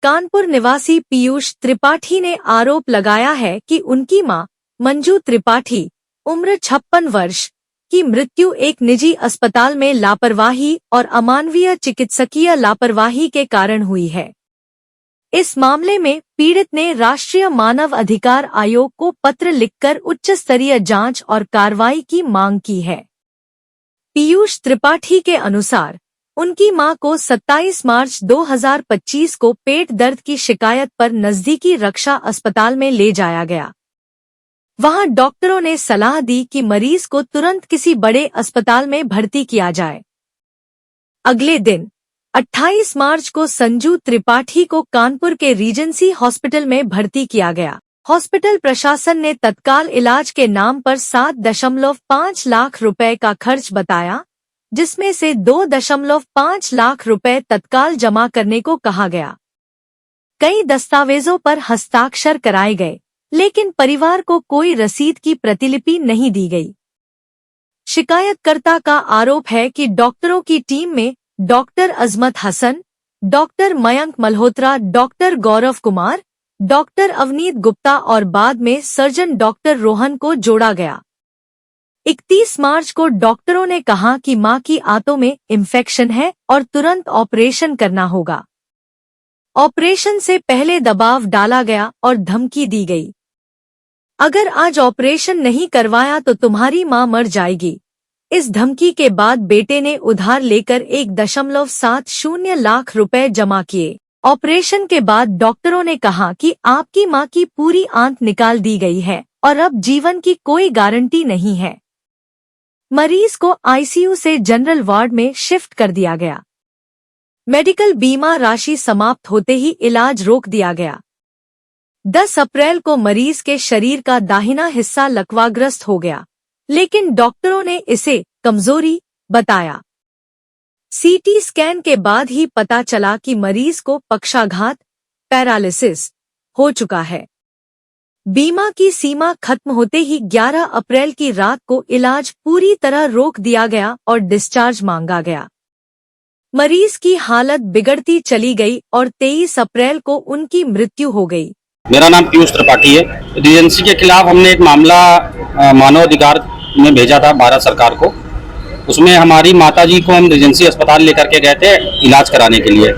कानपुर निवासी पीयूष त्रिपाठी ने आरोप लगाया है कि उनकी मां मंजू त्रिपाठी उम्र 56 वर्ष की मृत्यु एक निजी अस्पताल में लापरवाही और अमानवीय चिकित्सकीय लापरवाही के कारण हुई है। इस मामले में पीड़ित ने राष्ट्रीय मानव अधिकार आयोग को पत्र लिखकर उच्च स्तरीय जांच और कार्रवाई की मांग की है। पीयूष त्रिपाठी के अनुसार उनकी मां को 27 मार्च 2025 को पेट दर्द की शिकायत पर नजदीकी रक्षा अस्पताल में ले जाया गया। वहां डॉक्टरों ने सलाह दी कि मरीज को तुरंत किसी बड़े अस्पताल में भर्ती किया जाए। अगले दिन 28 मार्च को संजू त्रिपाठी को कानपुर के रीजेंसी हॉस्पिटल में भर्ती किया गया। हॉस्पिटल प्रशासन ने तत्काल इलाज के नाम पर 7.5 लाख रुपए का खर्च बताया, जिसमें से 2.5 लाख रुपए तत्काल जमा करने को कहा गया। कई दस्तावेजों पर हस्ताक्षर कराए गए, लेकिन परिवार को कोई रसीद की प्रतिलिपि नहीं दी गई। शिकायतकर्ता का आरोप है कि डॉक्टरों की टीम में डॉक्टर अजमत Hasan, doctor Mayank Malhotra, doctor Gaurav Kumar, doctor Avneet Gupta और बाद में सर्जन डॉक्टर रोहन को जोड़ा गया। 31 मार्च को डॉक्टरों ने कहा कि मां की आंतों में इंफेक्शन है और तुरंत ऑपरेशन करना होगा। ऑपरेशन से पहले दबाव डाला गया और धमकी दी गई, अगर आज ऑपरेशन नहीं करवाया तो तुम्हारी मां मर जाएगी। इस धमकी के बाद बेटे ने उधार लेकर 1.70 लाख रुपए जमा किए। ऑपरेशन के बाद डॉक्टरों ने कहा कि आपकी मां की पूरी आंत निकाल दी गई है और अब जीवन की कोई गारंटी नहीं है। मरीज को आईसीयू से जनरल वार्ड में शिफ्ट कर दिया गया। मेडिकल बीमा राशि समाप्त होते ही इलाज रोक दिया गया। 10 अप्रैल को मरीज के शरीर का दाहिना हिस्सा लकवाग्रस्त हो गया, लेकिन डॉक्टरों ने इसे कमजोरी बताया। सीटी स्कैन के बाद ही पता चला कि मरीज को पक्षाघात पैरालिसिस हो चुका है। बीमा की सीमा खत्म होते ही 11 अप्रैल की रात को इलाज पूरी तरह रोक दिया गया और डिस्चार्ज मांगा गया। मरीज की हालत बिगड़ती चली गई और 23 अप्रैल को उनकी मृत्यु हो गई। मेरा नाम पीयूष त्रिपाठी है। रीजेंसी के खिलाफ हमने एक मामला मानव अधिकार में भेजा था भारत सरकार को। उसमें हमारी माताजी को हम रीजेंसी अस्पताल लेकर के गए थे इलाज कराने के लिए,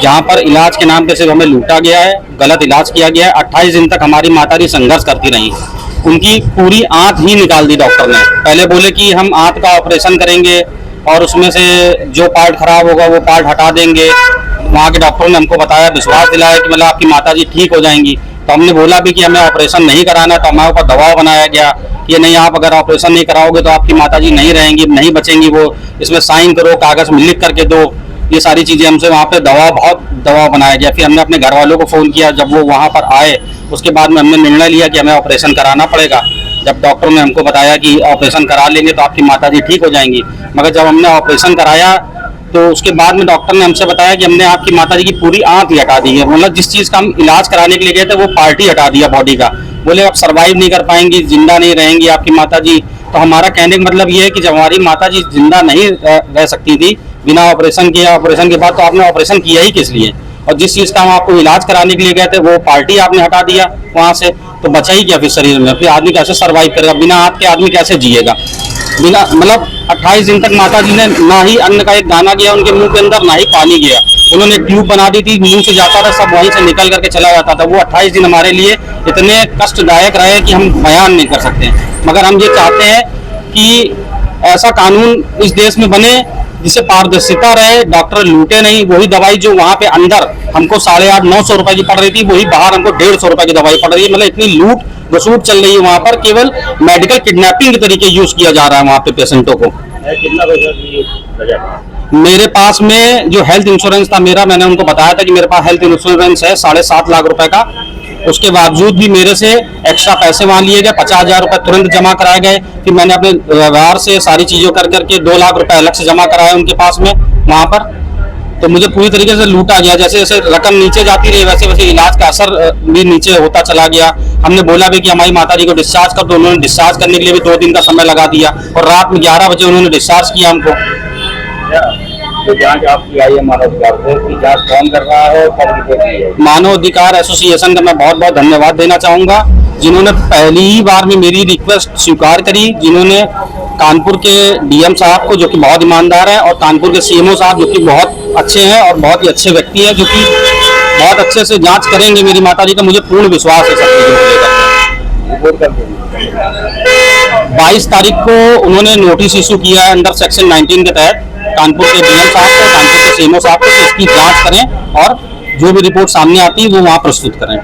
जहां पर इलाज के नाम पे सिर्फ हमें लूटा गया है, गलत इलाज किया गया है। 28 दिन तक हमारी माताजी संघर्ष करती रही। उनकी पूरी आंत ही निकाल दी डॉक्टर ने। पहले बोले कि हम आंत का ऑपरेशन करेंगे और उसमें से जो पार्ट खराब होगा वो पार्ट हटा देंगे। वहाँ के डॉक्टरों ने हमको बताया, विश्वास दिलाया कि मतलब आपकी माताजी ठीक हो जाएंगी। तो हमने बोला भी कि हमें ऑपरेशन नहीं कराना, तो हमारे ऊपर दबाव बनाया गया कि नहीं, आप अगर ऑपरेशन नहीं कराओगे तो आपकी माताजी नहीं रहेंगी, नहीं बचेंगी, वो इसमें साइन करो, कागज में लिख करके दो। ये सारी चीजें हमसे वहाँ पे बहुत दबाव बनाया गया। फिर हमने अपने घर वालों को फोन किया। जब वो वहाँ पर आए उसके बाद में हमने निर्णय लिया कि हमें ऑपरेशन कराना पड़ेगा। जब डॉक्टरों ने हमको बताया कि ऑपरेशन करा लेंगे तो आपकी माताजी ठीक हो जाएंगी, मगर जब हमने ऑपरेशन कराया तो उसके बाद में डॉक्टर ने हमसे बताया कि हमने आपकी माताजी की पूरी आंत ही हटा दी है। मतलब जिस चीज का हम इलाज कराने के लिए गए थे वो पार्टी हटा दिया बॉडी का। बोले आप सर्वाइव नहीं कर पाएंगी, जिंदा नहीं रहेंगी आपकी माताजी। तो हमारा कहने का मतलब ये है कि जब हमारी माताजी जिंदा नहीं रह सकती थी बिना ऑपरेशन किया, ऑपरेशन के बाद तो आपने ऑपरेशन किया ही किस लिए? और जिस चीज का हम आपको इलाज कराने के लिए गए थे वो पार्टी आपने हटा दिया वहां से, तो बचा ही क्या फिर शरीर में? फिर आदमी कैसे सर्वाइव करेगा? बिना हाथ के आदमी कैसे जिएगा? बिना मतलब 28 दिन तक माताजी ने ना ही अन्न का एक दाना गया उनके मुंह के अंदर, ना ही पानी गया। उन्होंने ट्यूब बना दी थी, मुंह से जाता था, सब वहीं से निकल करके चला जाता था। वो 28 दिन हमारे लिए इतने कष्टदायक रहे कि हम बयान नहीं कर सकते। मगर हम ये चाहते हैं कि ऐसा कानून इस देश में बने जिससे पारदर्शिता रहे, डॉक्टर लूटे नहीं। वही दवाई जो वहाँ पे अंदर हमको 850-900 रुपए की पड़ रही थी, वही बाहर हमको 150 रुपए की दवाई पड़ रही है। मतलब इतनी लूट वसूट चल रही है वहाँ पर। केवल मेडिकल किडनैपिंग के तरीके यूज किया जा रहा है वहाँ पे पेशेंटों को। मेरे पास में जो हेल्थ इंश्योरेंस था मेरा, मैंने उनको बताया था कि मेरे पास हेल्थ इंश्योरेंस है 7.5 लाख रुपए का। उसके बावजूद भी मेरे से एक्स्ट्रा पैसे वहाँ लिए गए, 50,000 रुपए तुरंत जमा कराए गए। फिर मैंने अपने व्यवहार से सारी चीजों कर करके 2 लाख रुपए अलग से जमा कराए उनके पास में वहाँ पर। तो मुझे पूरी तरीके से लूटा गया। जैसे जैसे रकम नीचे जाती रही वैसे वैसे इलाज का असर भी नीचे होता चला गया। हमने बोला भी कि हमारी माताजी को डिस्चार्ज कर दो, उन्होंने डिस्चार्ज करने के लिए भी 2 दिन का समय लगा दिया और रात में 11 बजे उन्होंने डिस्चार्ज किया हमको। जो जांच आपकी आई है मानवाधिकार से, की जांच कौन कर रहा है और कब रिपोर्ट की है? मानवाधिकार एसोसिएशन का मैं बहुत बहुत धन्यवाद देना चाहूँगा, जिन्होंने पहली ही बार में मेरी रिक्वेस्ट स्वीकार करी, जिन्होंने कानपुर के डीएम साहब को, जो कि बहुत ईमानदार हैं, और कानपुर के सीएमओ साहब, जो कि बहुत अच्छे हैं और बहुत ही अच्छे व्यक्ति हैं, जो कि बहुत अच्छे से जांच करेंगे मेरी माताजी का, मुझे पूर्ण विश्वास है सब चीज़ों को लेकर। रिपोर्ट कर देंगे। 22 तारीख को उन्होंने नोटिस इशू किया है अंडर सेक्शन 19 के तहत कानपुर के डीएम साहब को, कानपुर के सीएमओ साहब को, इसकी जांच करें और जो भी रिपोर्ट सामने आती है वो वहाँ प्रस्तुत करें।